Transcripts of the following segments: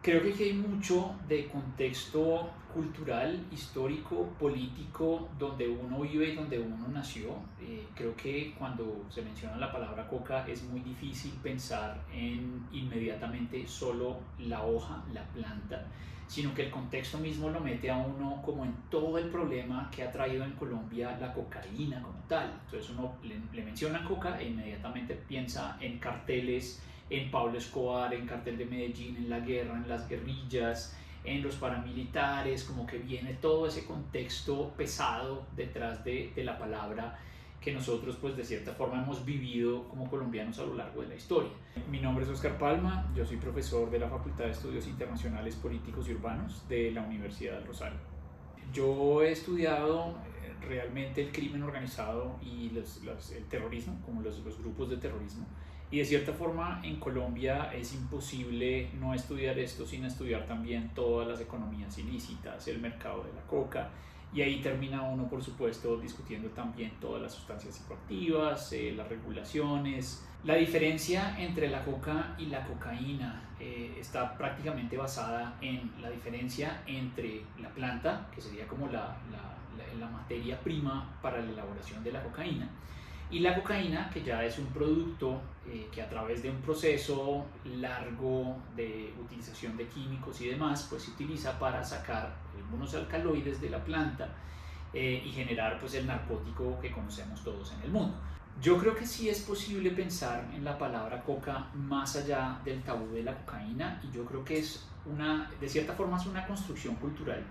Creo que aquí hay mucho de contexto cultural, histórico, político, donde uno vive y donde uno nació. Creo que cuando se menciona la palabra coca es muy difícil pensar en inmediatamente solo la hoja, la planta, sino que el contexto mismo lo mete a uno como en todo el problema que ha traído en Colombia la cocaína como tal. Entonces uno le menciona coca e inmediatamente piensa en carteles, en Pablo Escobar, en Cartel de Medellín, en la guerra, en las guerrillas, en los paramilitares, como que viene todo ese contexto pesado detrás de la palabra que nosotros pues de cierta forma hemos vivido como colombianos a lo largo de la historia. Mi nombre es Oscar Palma, yo soy profesor de la Facultad de Estudios Internacionales Políticos y Urbanos de la Universidad del Rosario. Yo he estudiado realmente el crimen organizado y el terrorismo, como los grupos de terrorismo. Y de cierta forma en Colombia es imposible no estudiar esto sin estudiar también todas las economías ilícitas, el mercado de la coca. Y ahí termina uno, por supuesto, discutiendo también todas las sustancias psicoactivas, las regulaciones. La diferencia entre la coca y la cocaína está prácticamente basada en la diferencia entre la planta, que sería como la materia prima para la elaboración de la cocaína, y la cocaína, que ya es un producto que a través de un proceso largo de utilización de químicos y demás, pues se utiliza para sacar algunos alcaloides de la planta y generar pues el narcótico que conocemos todos en el mundo. Yo creo que sí es posible pensar en la palabra coca más allá del tabú de la cocaína, y yo creo que es de cierta forma es una construcción cultural,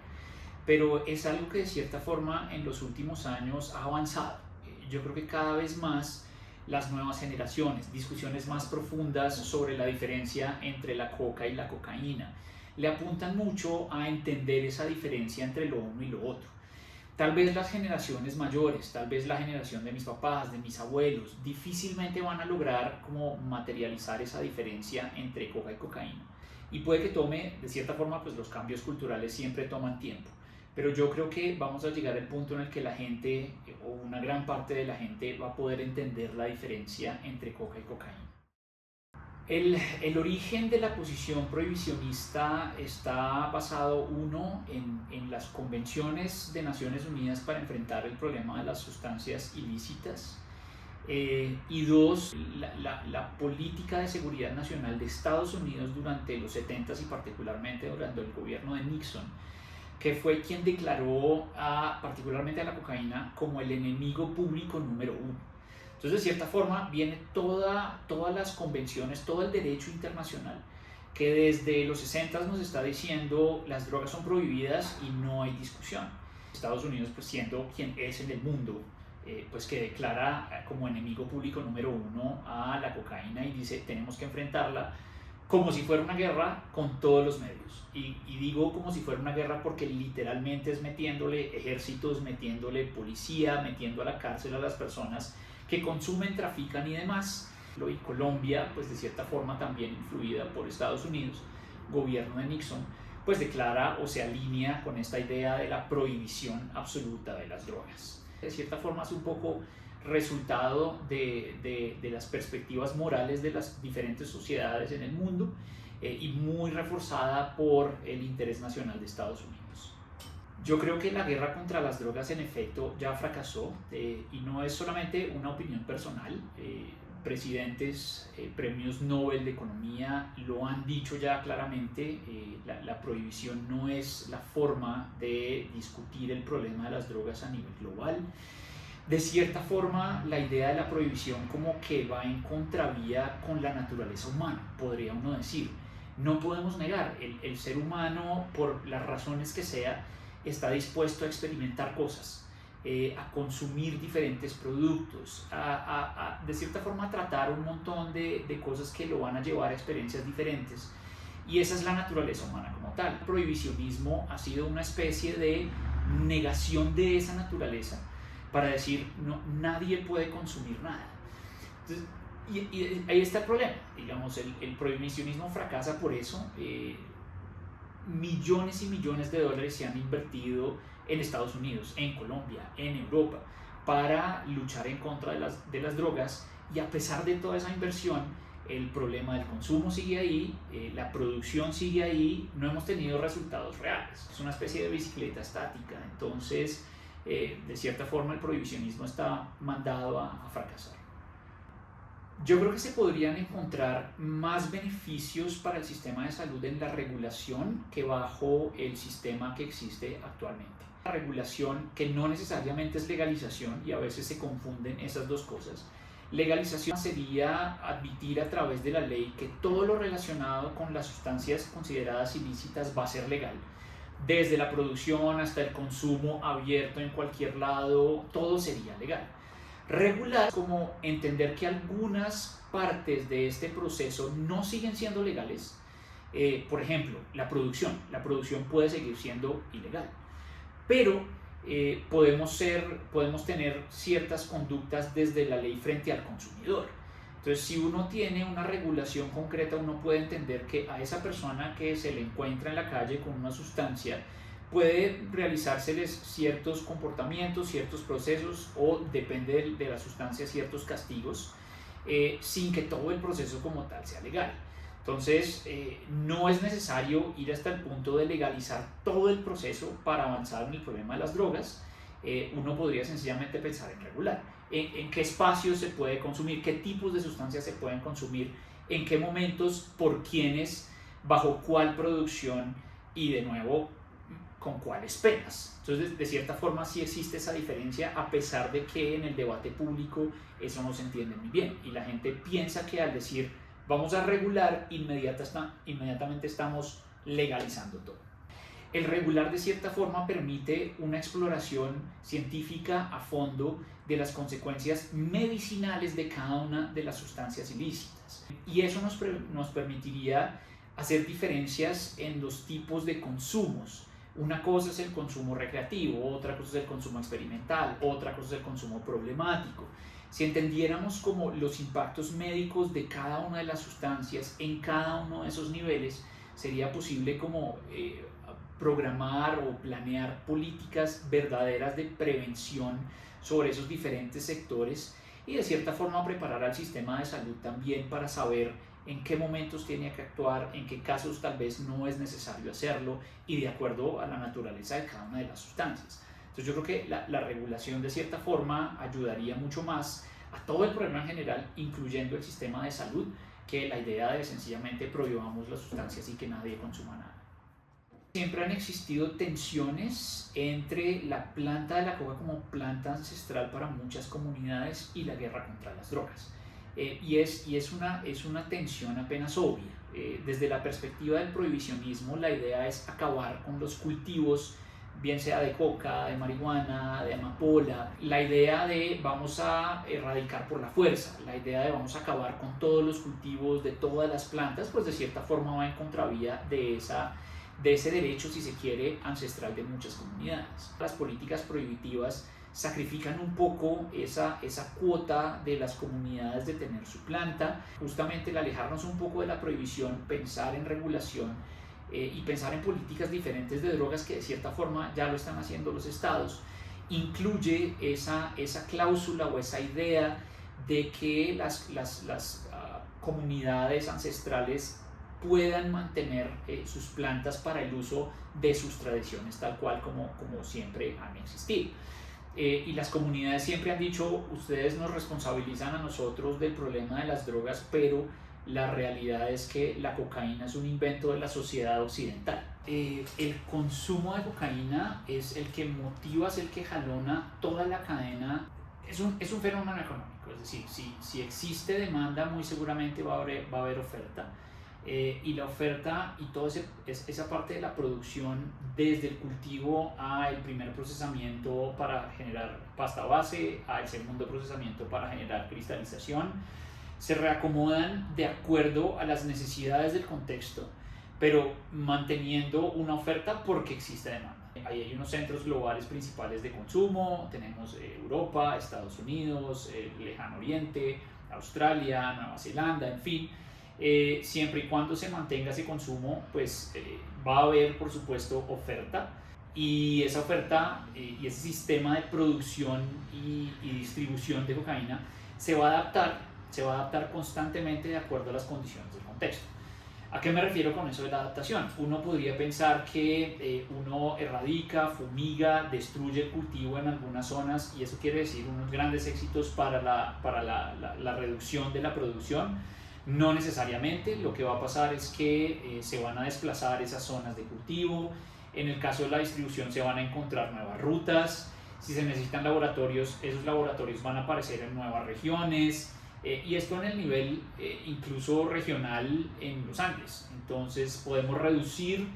pero es algo que de cierta forma en los últimos años ha avanzado. Yo creo que cada vez más las nuevas generaciones, discusiones más profundas sobre la diferencia entre la coca y la cocaína, le apuntan mucho a entender esa diferencia entre lo uno y lo otro. Tal vez las generaciones mayores, tal vez la generación de mis papás, de mis abuelos, difícilmente van a lograr como materializar esa diferencia entre coca y cocaína. Y puede que tome, de cierta forma, pues los cambios culturales siempre toman tiempo. Pero yo creo que vamos a llegar al punto en el que la gente, o una gran parte de la gente, va a poder entender la diferencia entre coca y cocaína. El origen de la posición prohibicionista está basado, uno, en las convenciones de Naciones Unidas para enfrentar el problema de las sustancias ilícitas, y dos, la política de seguridad nacional de Estados Unidos durante los 70s y particularmente durante el gobierno de Nixon, que fue quien declaró particularmente a la cocaína como el enemigo público número uno. Entonces, de cierta forma, viene todas las convenciones, todo el derecho internacional, que desde los 60 nos está diciendo las drogas son prohibidas y no hay discusión. Estados Unidos, pues siendo quien es en el mundo, pues que declara como enemigo público número uno a la cocaína y dice tenemos que enfrentarla como si fuera una guerra con todos los medios. Y digo como si fuera una guerra porque literalmente es metiéndole ejércitos, metiéndole policía, metiendo a la cárcel a las personas que consumen, trafican y demás. Y Colombia, pues de cierta forma también influida por Estados Unidos, gobierno de Nixon, pues declara o se alinea con esta idea de la prohibición absoluta de las drogas. De cierta forma es un poco resultado de las perspectivas morales de las diferentes sociedades en el mundo, y muy reforzada por el interés nacional de Estados Unidos. Yo creo que la guerra contra las drogas en efecto ya fracasó, y no es solamente una opinión personal. Presidentes, premios Nobel de Economía lo han dicho ya claramente. La prohibición no es la forma de discutir el problema de las drogas a nivel global. De cierta forma, la idea de la prohibición como que va en contravía con la naturaleza humana, podría uno decir. No podemos negar, el ser humano, por las razones que sea, está dispuesto a experimentar cosas, a consumir diferentes productos, de cierta forma a tratar un montón de cosas que lo van a llevar a experiencias diferentes. Y esa es la naturaleza humana como tal. El prohibicionismo ha sido una especie de negación de esa naturaleza para decir no, nadie puede consumir nada. Entonces, y ahí está el problema. Digamos, el prohibicionismo fracasa por eso. Millones y millones de dólares se han invertido en Estados Unidos, en Colombia, en Europa, para luchar en contra de las drogas, y a pesar de toda esa inversión, el problema del consumo sigue ahí, la producción sigue ahí, no hemos tenido resultados reales. Es una especie de bicicleta estática, entonces de cierta forma el prohibicionismo está mandado a fracasar. Yo creo que se podrían encontrar más beneficios para el sistema de salud en la regulación que bajo el sistema que existe actualmente. La regulación, que no necesariamente es legalización, y a veces se confunden esas dos cosas. Legalización sería admitir a través de la ley que todo lo relacionado con las sustancias consideradas ilícitas va a ser legal. Desde la producción hasta el consumo abierto en cualquier lado, todo sería legal. Regular es como entender que algunas partes de este proceso no siguen siendo legales. Por ejemplo, la producción puede seguir siendo ilegal, pero podemos tener ciertas conductas desde la ley frente al consumidor. Entonces, si uno tiene una regulación concreta, uno puede entender que a esa persona que se le encuentra en la calle con una sustancia puede realizárseles ciertos comportamientos, ciertos procesos o, depende de la sustancia, ciertos castigos, sin que todo el proceso como tal sea legal. Entonces, no es necesario ir hasta el punto de legalizar todo el proceso para avanzar en el problema de las drogas. Uno podría sencillamente pensar en regular, en qué espacios se puede consumir, qué tipos de sustancias se pueden consumir, en qué momentos, por quiénes, bajo cuál producción y de nuevo con cuáles penas. Entonces, de cierta forma sí existe esa diferencia, a pesar de que en el debate público eso no se entiende muy bien y la gente piensa que al decir vamos a regular, inmediatamente estamos legalizando todo. El regular de cierta forma permite una exploración científica a fondo de las consecuencias medicinales de cada una de las sustancias ilícitas. Y eso nos permitiría hacer diferencias en los tipos de consumos. Una cosa es el consumo recreativo, otra cosa es el consumo experimental, otra cosa es el consumo problemático. Si entendiéramos como los impactos médicos de cada una de las sustancias en cada uno de esos niveles, sería posible como programar o planear políticas verdaderas de prevención sobre esos diferentes sectores y de cierta forma preparar al sistema de salud también para saber en qué momentos tiene que actuar, en qué casos tal vez no es necesario hacerlo y de acuerdo a la naturaleza de cada una de las sustancias. Entonces yo creo que la regulación de cierta forma ayudaría mucho más a todo el problema en general, incluyendo el sistema de salud, que la idea de sencillamente prohibamos las sustancias y que nadie consuma nada. Siempre han existido tensiones entre la planta de la coca como planta ancestral para muchas comunidades y la guerra contra las drogas. Y es una tensión apenas obvia. Desde la perspectiva del prohibicionismo, la idea es acabar con los cultivos, bien sea de coca, de marihuana, de amapola. La idea de vamos a erradicar por la fuerza, la idea de vamos a acabar con todos los cultivos de todas las plantas, pues de cierta forma va en contravía de ese derecho, si se quiere, ancestral de muchas comunidades. Las políticas prohibitivas sacrifican un poco esa cuota de las comunidades de tener su planta, justamente el alejarnos un poco de la prohibición, pensar en regulación y pensar en políticas diferentes de drogas que de cierta forma ya lo están haciendo los estados, incluye esa cláusula o esa idea de que las comunidades ancestrales puedan mantener sus plantas para el uso de sus tradiciones tal cual como siempre han existido. Y las comunidades siempre han dicho, ustedes nos responsabilizan a nosotros del problema de las drogas, pero la realidad es que la cocaína es un invento de la sociedad occidental. El consumo de cocaína es el que motiva, es el que jalona toda la cadena. Es un fenómeno económico, es decir, si existe demanda, muy seguramente va a haber oferta. Y la oferta y toda esa parte de la producción, desde el cultivo al primer procesamiento para generar pasta base, al segundo procesamiento para generar cristalización, se reacomodan de acuerdo a las necesidades del contexto, pero manteniendo una oferta porque existe demanda. Ahí hay unos centros globales principales de consumo, tenemos Europa, Estados Unidos, el Lejano Oriente, Australia, Nueva Zelanda, en fin. Siempre y cuando se mantenga ese consumo, pues va a haber, por supuesto, oferta, y esa oferta y ese sistema de producción y distribución de cocaína se va a adaptar se va a adaptar constantemente de acuerdo a las condiciones del contexto. ¿A qué me refiero con eso de la adaptación? Uno podría pensar que uno erradica, fumiga, destruye el cultivo en algunas zonas y eso quiere decir unos grandes éxitos para la reducción de la producción. No necesariamente, lo que va a pasar es que se van a desplazar esas zonas de cultivo. En el caso de la distribución se van a encontrar nuevas rutas. Si se necesitan laboratorios, esos laboratorios van a aparecer en nuevas regiones. Y esto en el nivel incluso regional en los Andes. Entonces podemos reducir,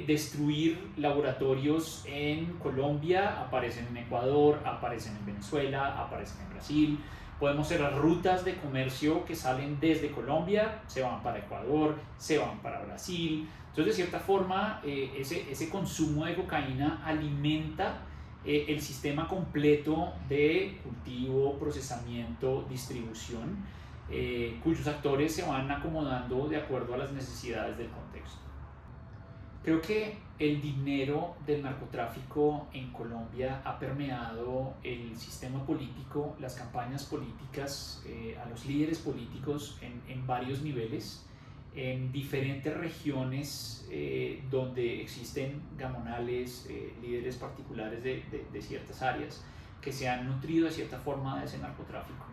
destruir laboratorios en Colombia, aparecen en Ecuador, aparecen en Venezuela, aparecen en Brasil. Podemos cerrar rutas de comercio que salen desde Colombia, se van para Ecuador, se van para Brasil. Entonces de cierta forma ese consumo de cocaína alimenta el sistema completo de cultivo, procesamiento, distribución, cuyos actores se van acomodando de acuerdo a las necesidades del contexto. Creo que el dinero del narcotráfico en Colombia ha permeado el sistema político, las campañas políticas, a los líderes políticos en varios niveles, en diferentes regiones donde existen gamonales, líderes particulares de ciertas áreas que se han nutrido de cierta forma de ese narcotráfico.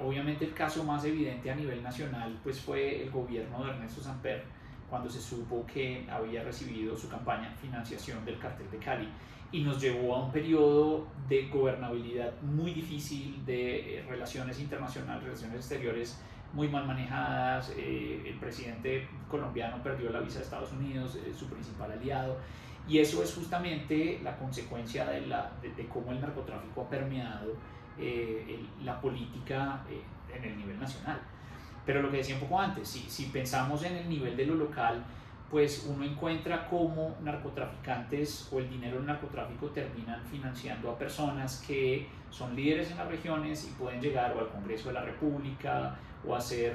Obviamente el caso más evidente a nivel nacional pues fue el gobierno de Ernesto Samper, cuando se supo que había recibido su campaña financiación del cartel de Cali y nos llevó a un periodo de gobernabilidad muy difícil, de relaciones internacionales, relaciones exteriores muy mal manejadas. El presidente colombiano perdió la visa de Estados Unidos, su principal aliado, y eso es justamente la consecuencia de cómo el narcotráfico ha permeado la política en el nivel nacional. Pero lo que decía un poco antes, si pensamos en el nivel de lo local, pues uno encuentra cómo narcotraficantes o el dinero del narcotráfico terminan financiando a personas que son líderes en las regiones y pueden llegar o al Congreso de la República o a ser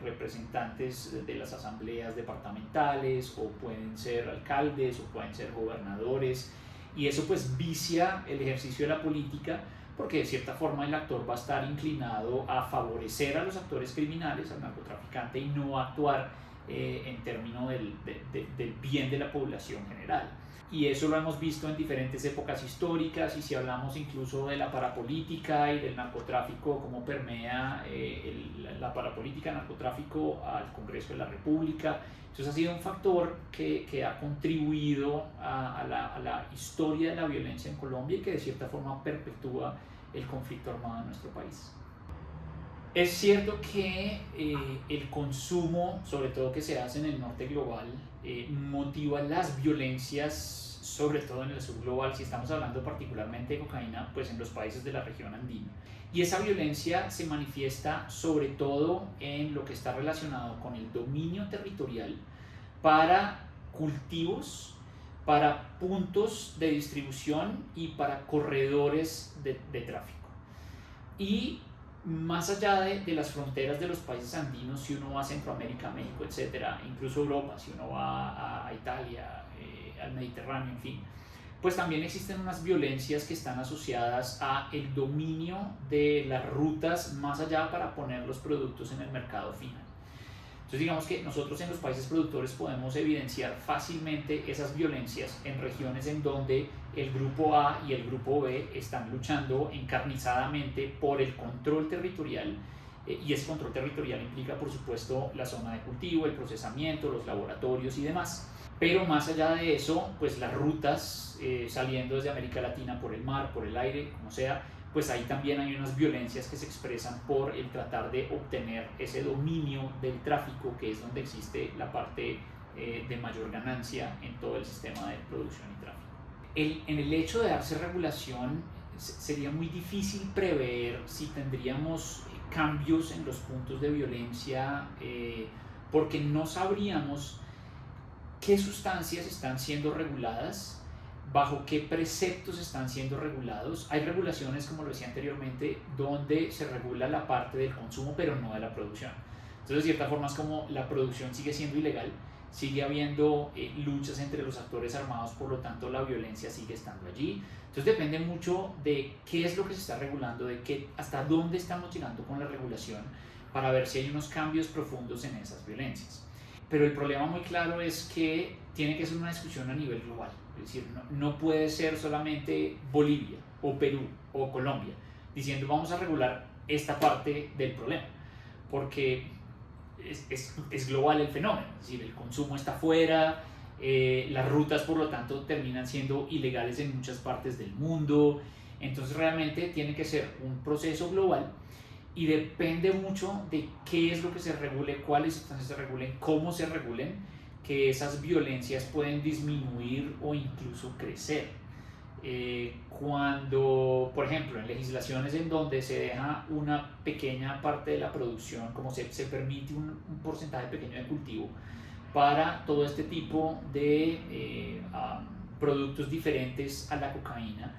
representantes de las asambleas departamentales, o pueden ser alcaldes o pueden ser gobernadores, y eso pues vicia el ejercicio de la política, porque de cierta forma el actor va a estar inclinado a favorecer a los actores criminales, al narcotraficante, y no a actuar en términos del bien de la población general. Y eso lo hemos visto en diferentes épocas históricas, y si hablamos incluso de la parapolítica y del narcotráfico, cómo permea la parapolítica, el narcotráfico al Congreso de la República. Entonces ha sido un factor que ha contribuido a la historia de la violencia en Colombia y que de cierta forma perpetúa el conflicto armado en nuestro país. Es cierto que el consumo, sobre todo que se hace en el norte global, motiva las violencias, sobre todo en el sur global. Si estamos hablando particularmente de cocaína, pues en los países de la región andina. Y esa violencia se manifiesta sobre todo en lo que está relacionado con el dominio territorial para cultivos, para puntos de distribución y para corredores de tráfico. Y más allá de las fronteras de los países andinos, si uno va a Centroamérica, México, etcétera, incluso Europa, si uno va a Italia, al Mediterráneo, en fin, pues también existen unas violencias que están asociadas a el dominio de las rutas más allá para poner los productos en el mercado final. Entonces digamos que nosotros en los países productores podemos evidenciar fácilmente esas violencias en regiones en donde el grupo A y el grupo B están luchando encarnizadamente por el control territorial, y ese control territorial implica por supuesto la zona de cultivo, el procesamiento, los laboratorios y demás. Pero más allá de eso, pues las rutas saliendo desde América Latina por el mar, por el aire, como sea, pues ahí también hay unas violencias que se expresan por el tratar de obtener ese dominio del tráfico, que es donde existe la parte de mayor ganancia en todo el sistema de producción y tráfico. En el hecho de darse regulación, sería muy difícil prever si tendríamos cambios en los puntos de violencia, porque no sabríamos qué sustancias están siendo reguladas, bajo qué preceptos están siendo regulados. Hay regulaciones, como lo decía anteriormente, donde se regula la parte del consumo pero no de la producción. Entonces de cierta forma es como la producción sigue siendo ilegal, sigue habiendo luchas entre los actores armados, por lo tanto la violencia sigue estando allí. Entonces depende mucho de qué es lo que se está regulando, hasta dónde estamos llegando con la regulación para ver si hay unos cambios profundos en esas violencias. Pero el problema muy claro es que tiene que ser una discusión a nivel global, es decir, no puede ser solamente Bolivia o Perú o Colombia diciendo vamos a regular esta parte del problema, porque es global el fenómeno, es decir, el consumo está afuera, las rutas por lo tanto terminan siendo ilegales en muchas partes del mundo, entonces realmente tiene que ser un proceso global y depende mucho de qué es lo que se regule, cuáles sustancias se regulen, cómo se regulen, que esas violencias pueden disminuir o incluso crecer. Cuando, por ejemplo, en legislaciones en donde se deja una pequeña parte de la producción, como se permite un porcentaje pequeño de cultivo para todo este tipo de productos diferentes a la cocaína,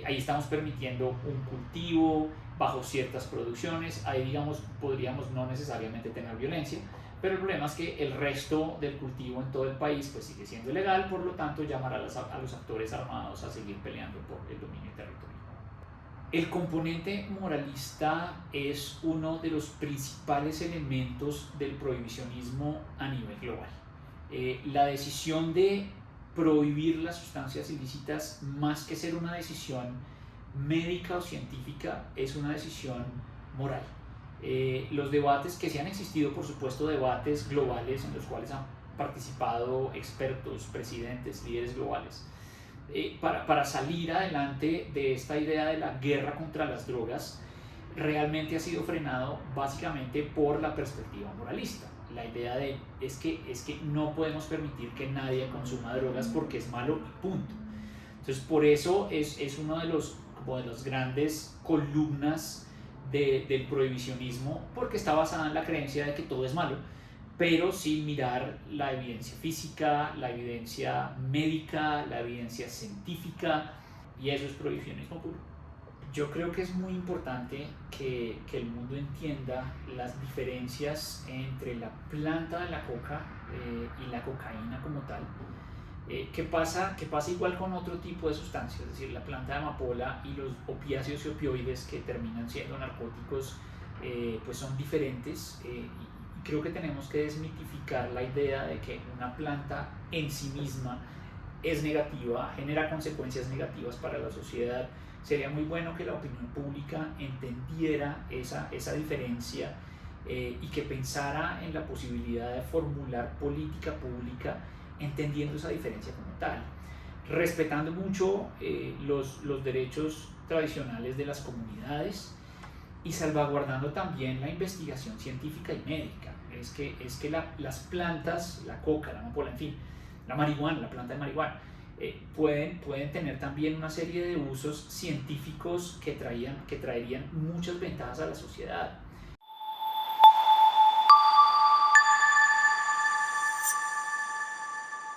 ahí estamos permitiendo un cultivo bajo ciertas producciones, ahí digamos podríamos no necesariamente tener violencia, pero el problema es que el resto del cultivo en todo el país pues sigue siendo ilegal, por lo tanto llamar a los actores armados a seguir peleando por el dominio territorial. El componente moralista es uno de los principales elementos del prohibicionismo a nivel global. La decisión de prohibir las sustancias ilícitas, más que ser una decisión médica o científica, es una decisión moral. Los debates que sí han existido, por supuesto, debates globales en los cuales han participado expertos, presidentes, líderes globales, para salir adelante de esta idea de la guerra contra las drogas, realmente ha sido frenado básicamente por la perspectiva moralista. La idea es que no podemos permitir que nadie consuma drogas porque es malo y punto. Entonces por eso es uno de las grandes columnas del prohibicionismo, porque está basada en la creencia de que todo es malo, pero sin mirar la evidencia física, la evidencia médica, la evidencia científica, y eso es prohibicionismo puro. Yo creo que es muy importante que el mundo entienda las diferencias entre la planta de la coca y la cocaína como tal. ¿Qué pasa igual con otro tipo de sustancias? Es decir, la planta de amapola y los opiáceos y opioides que terminan siendo narcóticos pues son diferentes, y creo que tenemos que desmitificar la idea de que una planta en sí misma es negativa, genera consecuencias negativas para la sociedad. Sería muy bueno que la opinión pública entendiera esa diferencia y que pensara en la posibilidad de formular política pública entendiendo esa diferencia como tal, respetando mucho los derechos tradicionales de las comunidades y salvaguardando también la investigación científica y médica. Es que las plantas, la coca, la amapola, en fin, la marihuana, la planta de marihuana, pueden tener también una serie de usos científicos que traerían muchas ventajas a la sociedad.